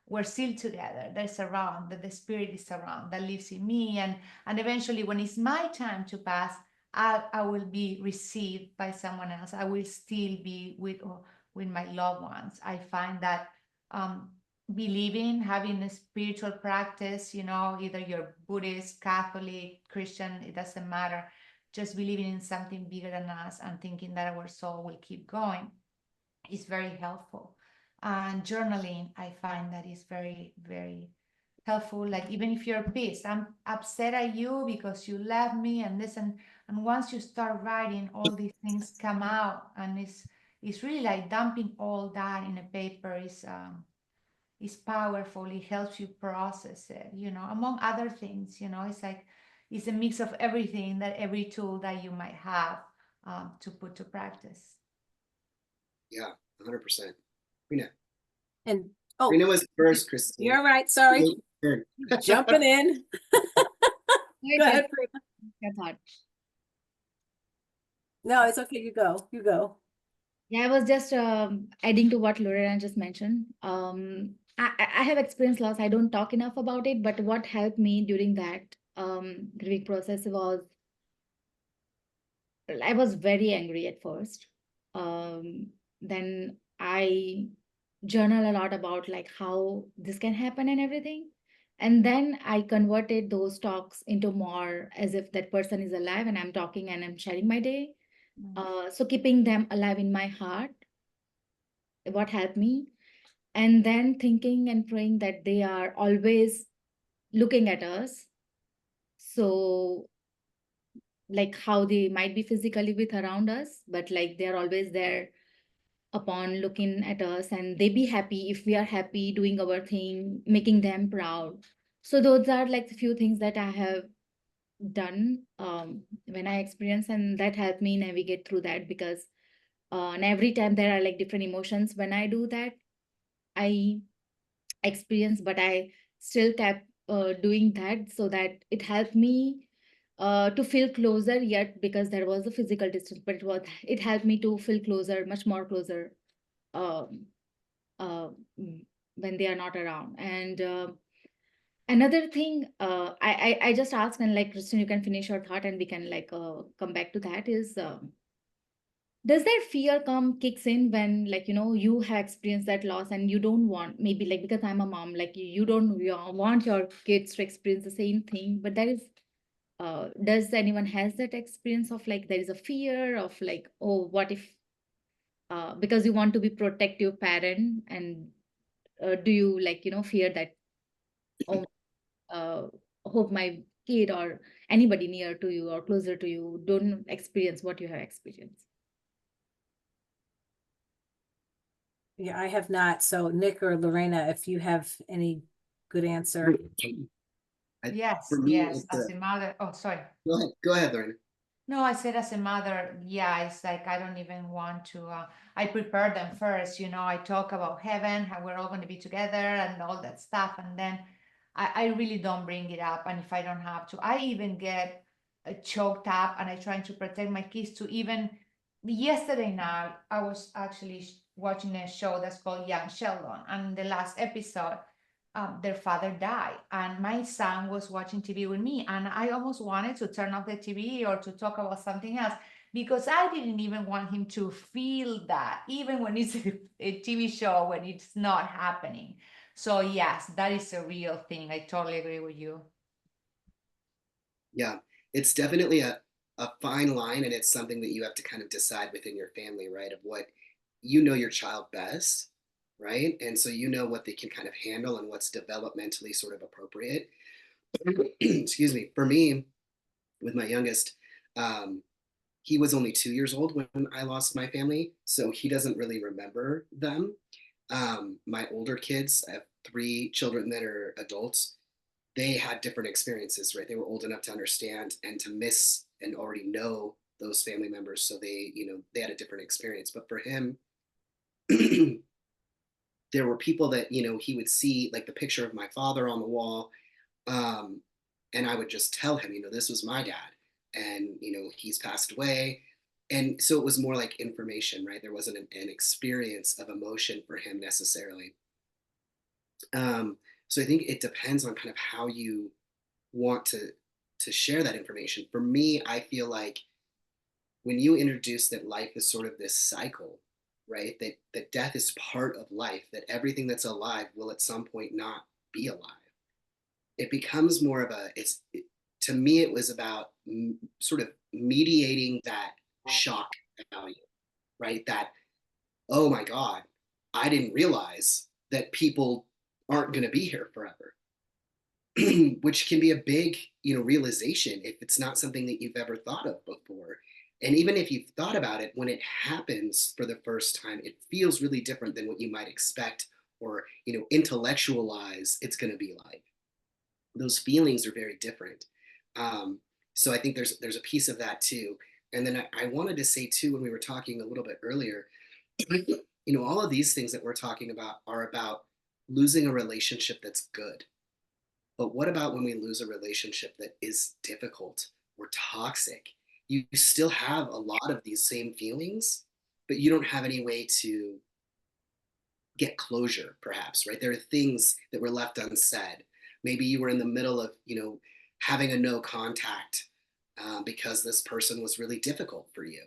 S3: we're still together, there's around, that the spirit is around, that lives in me. And eventually when it's my time to pass, I will be received by someone else. I will still be with my loved ones. I find that believing, having a spiritual practice, you know, either you're Buddhist, Catholic, Christian, it doesn't matter. Just believing in something bigger than us and thinking that our soul will keep going is very helpful. And journaling, I find that is very, very helpful. Like even if you're pissed, I'm upset at you because you left me and this and once you start writing, all these things come out, and it's really like dumping all that in a paper is powerful. It helps you process it, you know, among other things, you know. It's like it's a mix of everything, that every tool that you might have to put to practice.
S4: Yeah, 100%. Prina.
S1: And, oh,
S4: Prina was first, Christine.
S1: you're right, sorry,
S4: Turn.
S1: jumping in.
S2: Wait,
S1: Go ahead, Prina.
S2: your thought.
S1: No, it's okay, you go, you go.
S2: Yeah, I was just adding to what Lorena just mentioned. I have experienced loss. I don't talk enough about it, but what helped me during that grieving process was I was very angry at first. Then I journal a lot about like how this can happen and everything. And then I converted those talks into more as if that person is alive and I'm talking and I'm sharing my day. So keeping them alive in my heart, what helped me. And then thinking and praying that they are always looking at us. So like how they might be physically with around us, but like they're always there upon looking at us, and they be happy if we are happy doing our thing, making them proud. So those are like the few things that I have done when I experience, and that helped me navigate through that, because and every time there are like different emotions when I do that I experience, but I still kept doing that, so that it helped me to feel closer, yet because there was a physical distance, but it helped me to feel closer, much more closer, um, uh, when they are not around. And another thing, I just asked, and like Christine, you can finish your thought and we can like come back to that, is does that fear come kicks in when, like, you know, you have experienced that loss and you don't want, maybe like, because I'm a mom, like you don't want your kids to experience the same thing, but that is does anyone has that experience of like there is a fear of like, oh, what if because you want to be protective parent, and do you like, you know, fear that, oh, uh, hope my kid or anybody near to you or closer to you don't experience what you have experienced?
S1: Yeah, I have not. So Nick or Lorena, if you have any good answer.
S3: Yes,
S4: For me,
S3: yes.
S4: it's
S3: As a mother, oh, sorry.
S4: Go ahead, Lorena.
S3: No, I said as a mother, yeah, it's like I don't even want to. I prepare them first, you know. I talk about heaven, how we're all going to be together, and all that stuff, and then I really don't bring it up. And if I don't have to, I even get choked up, and I trying to protect my kids. To even yesterday night, I was actually watching a show that's called Young Sheldon, and the last episode, their father died, and my son was watching TV with me, and I almost wanted to turn off the TV or to talk about something else, because I didn't even want him to feel that, even when it's a TV show, when it's not happening. So yes, that is a real thing. I totally agree with you.
S4: Yeah, it's definitely a fine line, and it's something that you have to kind of decide within your family, right? Of what you know your child best, right? And so you know what they can kind of handle and what's developmentally sort of appropriate. Excuse me. For me, with my youngest, um, he was only 2 years old when I lost my family, so he doesn't really remember them. My older kids, I have three children that are adults. They had different experiences, right? They were old enough to understand and to miss and already know those family members, so they, they had a different experience. But for him, there were people that, he would see, like the picture of my father on the wall, um, and I would just tell him, this was my dad, and he's passed away. And so it was more like information, right? There wasn't an experience of emotion for him necessarily. So I think it depends on kind of how you want to share that information. For me, I feel like when you introduce that life is sort of this cycle, right? That death is part of life, that everything that's alive will at some point not be alive. It becomes more of a, to me, it was about sort of mediating that shock value, right? That, oh my God, I didn't realize that people aren't going to be here forever. Which can be a big, realization if it's not something that you've ever thought of before. And even if you've thought about it, when it happens for the first time, it feels really different than what you might expect or, intellectualize it's going to be like. Those feelings are very different. So I think there's a piece of that too. And then I wanted to say too, when we were talking a little bit earlier, all of these things that we're talking about are about losing a relationship that's good. But what about when we lose a relationship that is difficult or toxic? You still have a lot of these same feelings, but you don't have any way to get closure, perhaps, right? There are things that were left unsaid. Maybe you were in the middle of, having a no contact because this person was really difficult for you.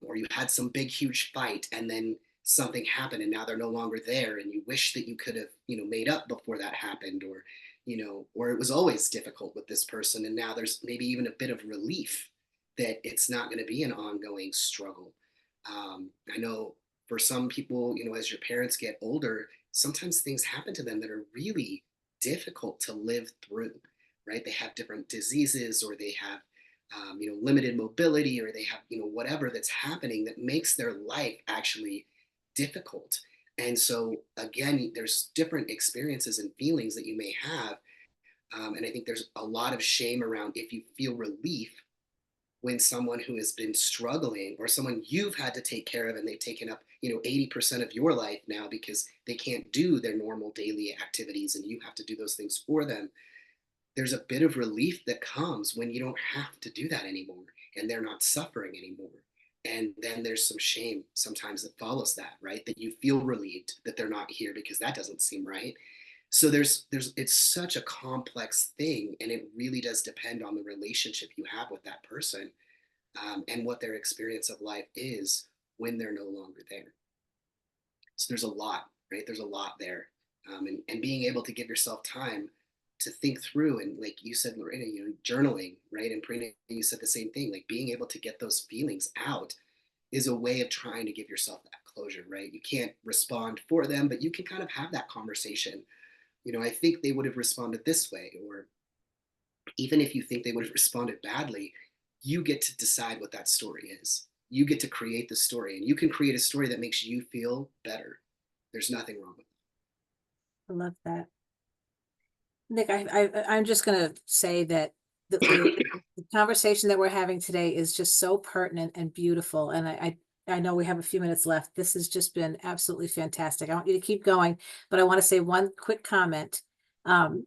S4: Or you had some big, huge fight and then something happened and now they're no longer there and you wish that you could have, made up before that happened, or it was always difficult with this person and now there's maybe even a bit of relief that it's not going to be an ongoing struggle. I know for some people, as your parents get older, sometimes things happen to them that are really difficult to live through, right? They have different diseases or they have limited mobility, or they have, whatever that's happening that makes their life actually difficult. And so, again, there's different experiences and feelings that you may have. And I think there's a lot of shame around if you feel relief when someone who has been struggling or someone you've had to take care of and they've taken up, 80% of your life now because they can't do their normal daily activities and you have to do those things for them. There's a bit of relief that comes when you don't have to do that anymore and they're not suffering anymore. And then there's some shame sometimes that follows that, right? That you feel relieved that they're not here because that doesn't seem right. So it's such a complex thing, and it really does depend on the relationship you have with that person, and what their experience of life is when they're no longer there. So there's a lot, right? There's a lot there, and being able to give yourself time to think through, and like you said, Lorena, journaling, right? And Prina, you said the same thing. Like being able to get those feelings out is a way of trying to give yourself that closure, right? You can't respond for them, but you can kind of have that conversation. I think they would have responded this way, or even if you think they would have responded badly, you get to decide what that story is. You get to create the story, and you can create a story that makes you feel better. There's nothing wrong with that.
S1: I love that. Nick, I'm just going to say that the conversation that we're having today is just so pertinent and beautiful. And I know we have a few minutes left. This has just been absolutely fantastic. I want you to keep going, but I want to say one quick comment.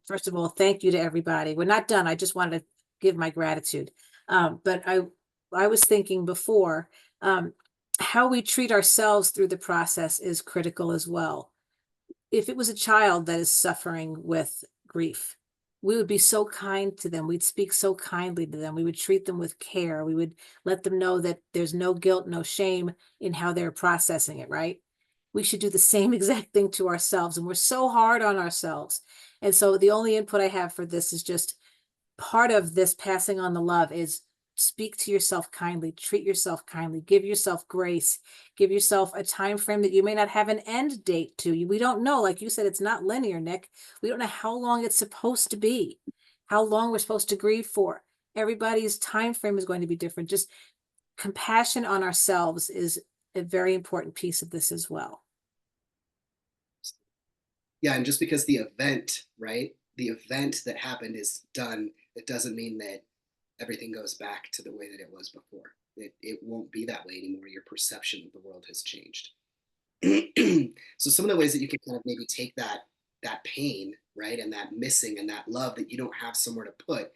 S1: First of all, thank you to everybody. We're not done. I just wanted to give my gratitude. But I was thinking before, how we treat ourselves through the process is critical as well. If it was a child that is suffering with grief, we would be so kind to them. We'd speak so kindly to them. We would treat them with care. We would let them know that there's no guilt, no shame in how they're processing it, right? We should do the same exact thing to ourselves. And we're so hard on ourselves. And so the only input I have for this is just part of this passing on the love is speak to yourself kindly, treat yourself kindly, give yourself grace, give yourself a time frame that you may not have an end date to. We don't know, like you said, it's not linear, Nick. We don't know how long it's supposed to be, how long we're supposed to grieve for. Everybody's time frame is going to be different. Just compassion on ourselves is a very important piece of this as well.
S4: Yeah, and just because the event, right, the event that happened is done, it doesn't mean that everything goes back to the way that it was before. It won't be that way anymore. Your perception of the world has changed. So some of the ways that you can kind of maybe take that pain, right, and that missing and that love that you don't have somewhere to put,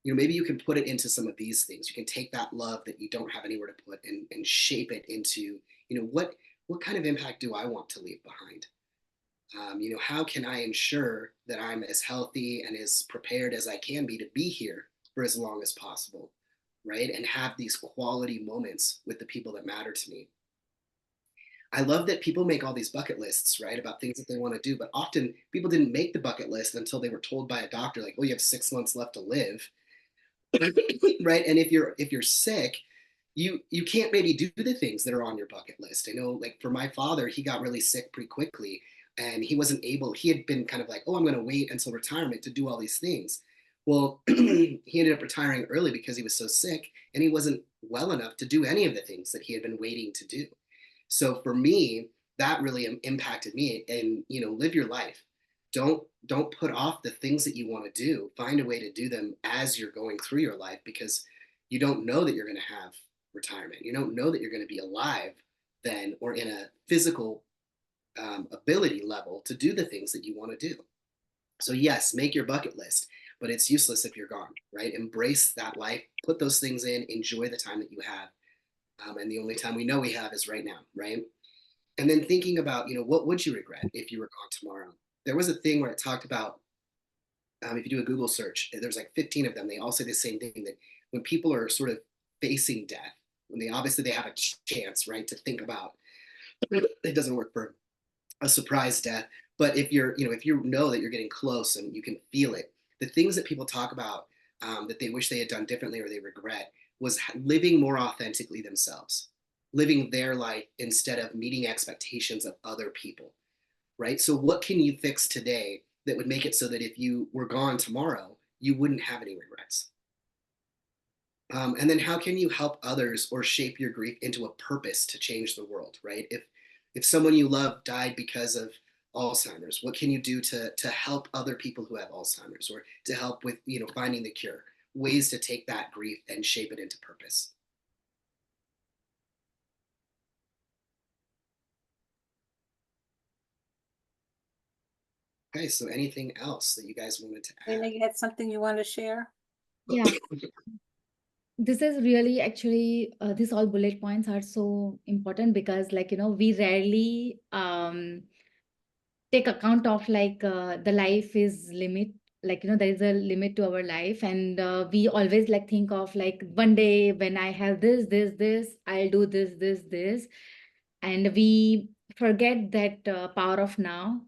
S4: maybe you can put it into some of these things. You can take that love that you don't have anywhere to put and shape it into, what kind of impact do I want to leave behind? How can I ensure that I'm as healthy and as prepared as I can be to be here for as long as possible, right? And have these quality moments with the people that matter to me. I love that people make all these bucket lists, right, about things that they want to do, but often people didn't make the bucket list until they were told by a doctor, like, oh, you have 6 months left to live, right? And if you're sick, you can't maybe do the things that are on your bucket list. I know, like for my father, he got really sick pretty quickly, and he wasn't able. He had been kind of like, oh, I'm going to wait until retirement to do all these things. Well, he ended up retiring early because he was so sick, and he wasn't well enough to do any of the things that he had been waiting to do. So for me, that really impacted me. And live your life. Don't put off the things that you want to do. Find a way to do them as you're going through your life, because you don't know that you're going to have retirement. You don't know that you're going to be alive then, or in a physical ability level to do the things that you want to do. So yes, make your bucket list, but it's useless if you're gone, right? Embrace that life, put those things in, enjoy the time that you have. And the only time we know we have is right now, right? And then thinking about, what would you regret if you were gone tomorrow? There was a thing where it talked about, if you do a Google search, there's like 15 of them. They all say the same thing, that when people are sort of facing death, when they have a chance, right, to think about, it doesn't work for a surprise death. But if if you know that you're getting close and you can feel it, the things that people talk about that they wish they had done differently or they regret was living more authentically themselves, living their life instead of meeting expectations of other people, right? So what can you fix today that would make it so that if you were gone tomorrow, you wouldn't have any regrets? And then how can you help others or shape your grief into a purpose to change the world, right? If someone you love died because of Alzheimer's, what can you do to help other people who have Alzheimer's, or to help with finding the cure? Ways to take that grief and shape it into purpose. Okay, so anything else that you guys wanted to add?
S1: Lena, you had something you want to share?
S2: Yeah, this is really actually these all bullet points are so important because we rarely take account of the life is limit, there is a limit to our life, and we always think of one day when I have this I'll do this, and we forget that power of now.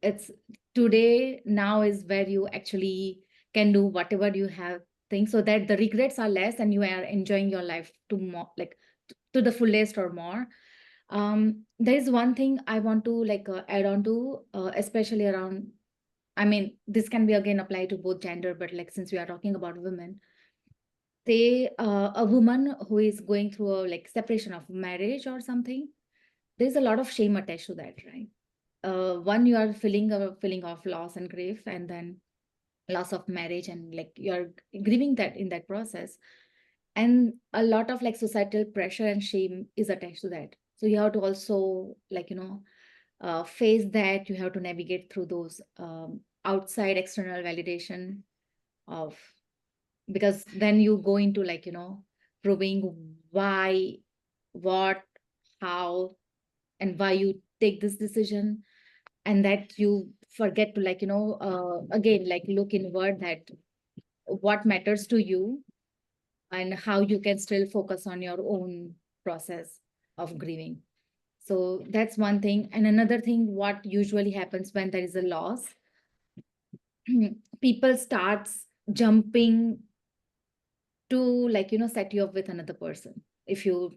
S2: It's today, now is where you actually can do whatever you have think, so that the regrets are less and you are enjoying your life to more, to the fullest or more. There is one thing I want to add on to, especially around, I mean, this can be again applied to both gender, but since we are talking about women, they a woman who is going through a separation of marriage or something, there's a lot of shame attached to that, right? One, you are feeling a feeling of loss and grief, and then loss of marriage, and you're grieving that in that process, and a lot of societal pressure and shame is attached to that. So you have to also face that. You have to navigate through those outside external validation of, because then you go into proving why, what, how, and why you take this decision, and that you forget to again look inward, that what matters to you and how you can still focus on your own process of grieving. So that's one thing. And another thing, what usually happens when there is a loss, people starts jumping to set you up with another person. If you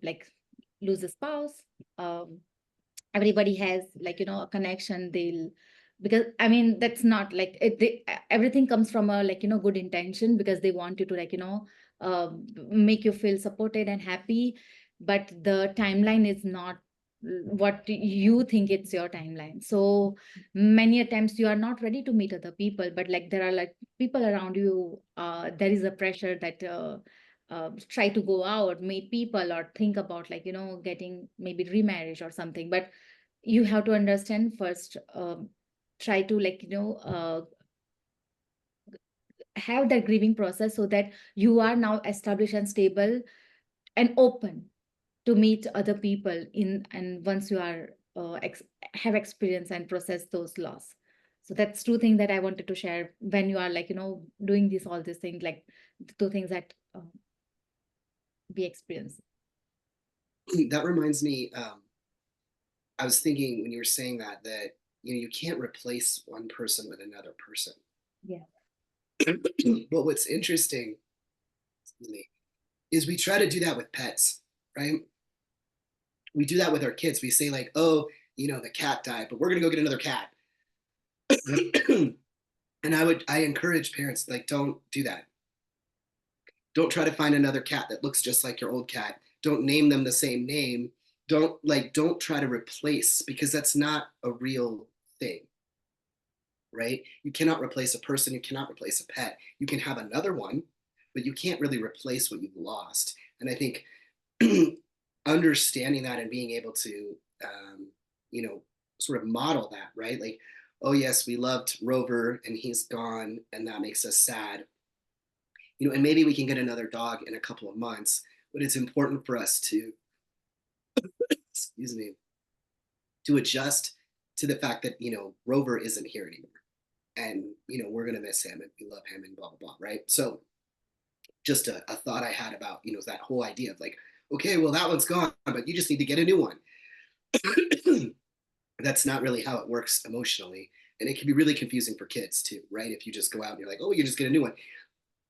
S2: lose a spouse, everybody has a connection. They'll, because I mean that's not everything comes from a good intention, because they want you to make you feel supported and happy, but the timeline is not what you think it's your timeline. So many times you are not ready to meet other people, but there are people around you, there is a pressure that try to go out, meet people, or think about getting maybe remarriage or something. But you have to understand first, try to have that grieving process, so that you are now established and stable and open to meet other people in, and once you are have experience and process those loss. So that's two things that I wanted to share when you are doing this all these things, the two things that be experiencing.
S4: That reminds me, I was thinking when you were saying that, you can't replace one person with another person.
S2: Yeah.
S4: But what's interesting, excuse me, is we try to do that with pets, right? We do that with our kids. We say like, oh, the cat died, but we're gonna go get another cat. And I encourage parents, like, don't do that. Don't try to find another cat that looks just like your old cat. Don't name them the same name. Don't try to replace, because that's not a real thing, right? You cannot replace a person. You cannot replace a pet. You can have another one, but you can't really replace what you've lost. And I think understanding that and being able to, sort of model that, right? Like, oh yes, we loved Rover and he's gone, and that makes us sad. And maybe we can get another dog in a couple of months, but it's important for us to, excuse me, to adjust to the fact that, Rover isn't here anymore. And, we're going to miss him and we love him and blah, blah, blah. Right. So just a thought I had about, that whole idea of like, okay, well, that one's gone, but you just need to get a new one. That's not really how it works emotionally. And it can be really confusing for kids too, right? If you just go out and you're like, oh, you just get a new one.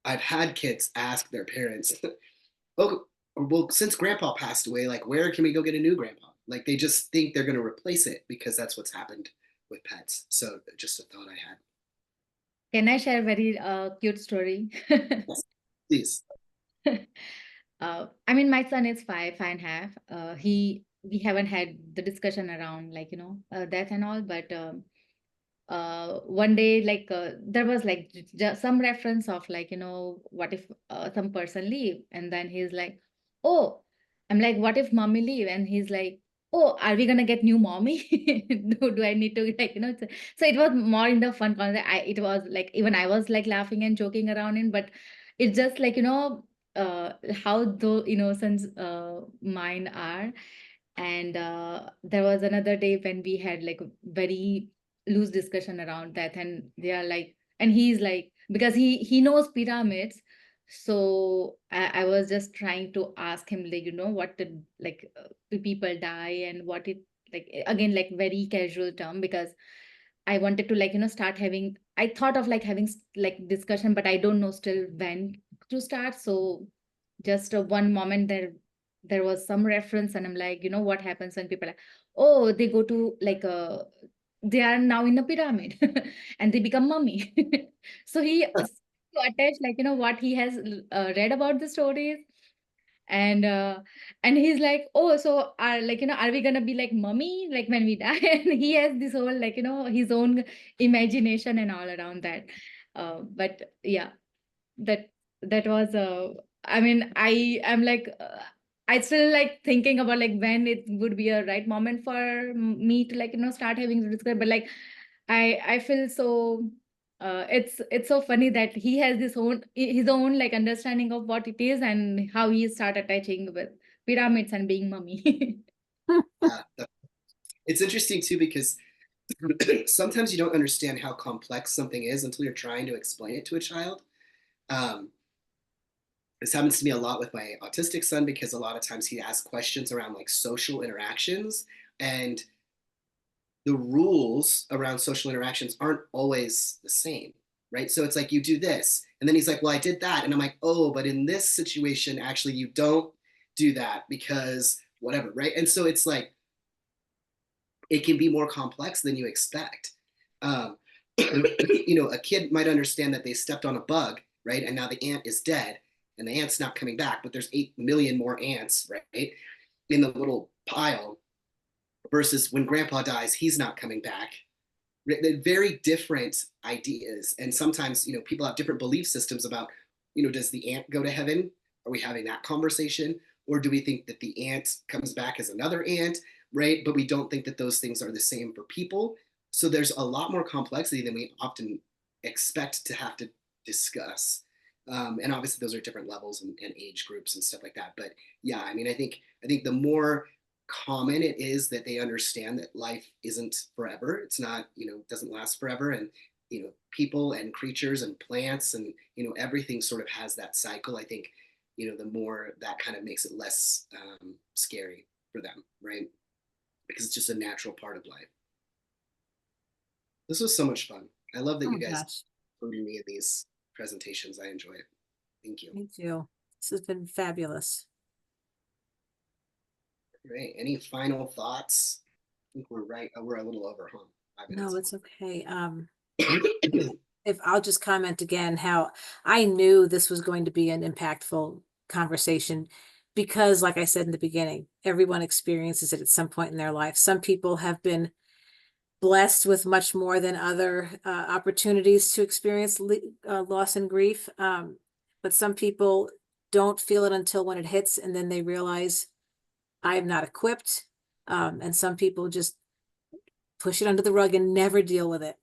S4: I've had kids ask their parents, oh, well, since grandpa passed away, like, where can we go get a new grandpa? Like, they just think they're going to replace it because that's what's happened with pets. So just a thought I had.
S2: Can I share a very cute story?
S4: Yes, please.
S2: I mean, my son is 5.5. We haven't had the discussion around like, death and all, but one day, like there was like some reference of like, what if some person leave? And then he's like, oh, I'm like, what if mommy leave? And he's like, oh, are we gonna get new mommy? Do I need to like, so it was more in the fun concept. It was like, even I was like laughing and joking around in, but it's just like, how the innocence mind are. And there was another day when we had like a very loose discussion around that, and they are like, and he's like, because he knows pyramids, so I was just trying to ask him like, what did like people die and what it like, again, like very casual term, because I wanted to like, start having, I thought of like having like discussion, but I don't know still when to start. So just one moment there was some reference, and I'm like, what happens when people are, oh, they go to like they are now in a pyramid and they become mummy. So he to attach like, what he has read about the stories. And he's like, oh, so are like, are we gonna be like mummy like when we die? And he has this whole like, his own imagination and all around that. But yeah, that was I mean, I am like I still like thinking about like when it would be a right moment for me to like, start having this discussion. But like I feel so it's so funny that he has this own his own like understanding of what it is and how he start attaching with pyramids and being mummy.
S4: Yeah, it's interesting too, because sometimes you don't understand how complex something is until you're trying to explain it to a child. Um, this happens to me a lot with my autistic son, because a lot of times he asks questions around like social interactions, and the rules around social interactions aren't always the same, right? So it's like, you do this, and then he's like, well, I did that, and I'm like, oh, but in this situation, actually, you don't do that because whatever, right? And so it's like, it can be more complex than you expect. Um, a kid might understand that they stepped on a bug, right? And now the ant is dead and the ant's not coming back, but there's 8 million more ants, right? In the little pile, versus when grandpa dies, he's not coming back. They're very different ideas. And sometimes, people have different belief systems about, does the ant go to heaven? Are we having that conversation? Or do we think that the ant comes back as another ant, right? But we don't think that those things are the same for people. So there's a lot more complexity than we often expect to have to discuss. And obviously those are different levels and age groups and stuff like that. But yeah, I mean, I think the more common it is that they understand that life isn't forever, it's not, doesn't last forever, and people and creatures and plants and everything sort of has that cycle. I think the more that kind of makes it less scary for them, right? Because it's just a natural part of life. This was so much fun. I love that
S1: Oh
S4: you
S1: my
S4: guys
S1: gosh,
S4: included me in these presentations. I enjoy it. Thank you.
S1: me too. This has been fabulous.
S4: Great. Any final thoughts? I think we're right. We're a little over, huh? 5 minutes.
S1: No, it's okay. If I'll just comment again how I knew this was going to be an impactful conversation because, like I said in the beginning, everyone experiences it at some point in their life. Some people have been blessed with much more than other opportunities to experience loss and grief. But some people don't feel it until when it hits, and then they realize I'm not equipped. And some people just push it under the rug and never deal with it.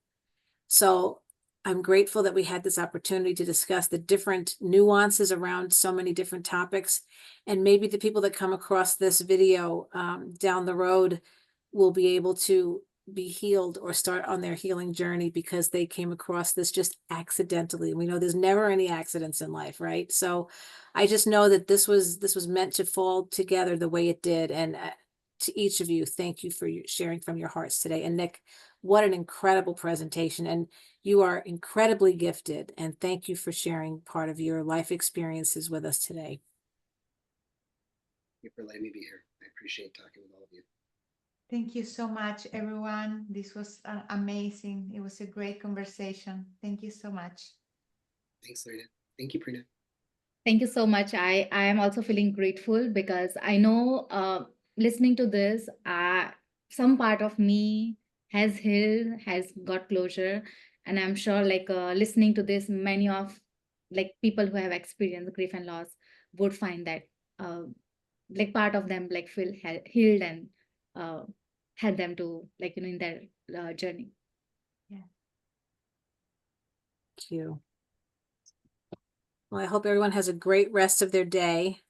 S1: So I'm grateful that we had this opportunity to discuss the different nuances around so many different topics. And maybe the people that come across this video down the road will be able to be healed or start on their healing journey because they came across this just accidentally. We know there's never any accidents in life, right? So I just know that this was meant to fall together the way it did. And to each of you, thank you for sharing from your hearts today. And Nick, what an incredible presentation. And you are incredibly gifted. And thank you for sharing part of your life experiences with us today.
S4: Thank you for letting me be here. I appreciate talking with all of you.
S3: Thank you so much, everyone. This was amazing. It was a great conversation. Thank you so much.
S4: Thanks, Lorena. Thank you, Prina.
S2: Thank you so much. I am also feeling grateful because I know listening to this, some part of me has healed, has got closure. And I'm sure like listening to this, many of like people who have experienced grief and loss would find that like part of them like feel healed and help them to like, in their journey.
S3: Yeah.
S1: Thank you. Well, I hope everyone has a great rest of their day.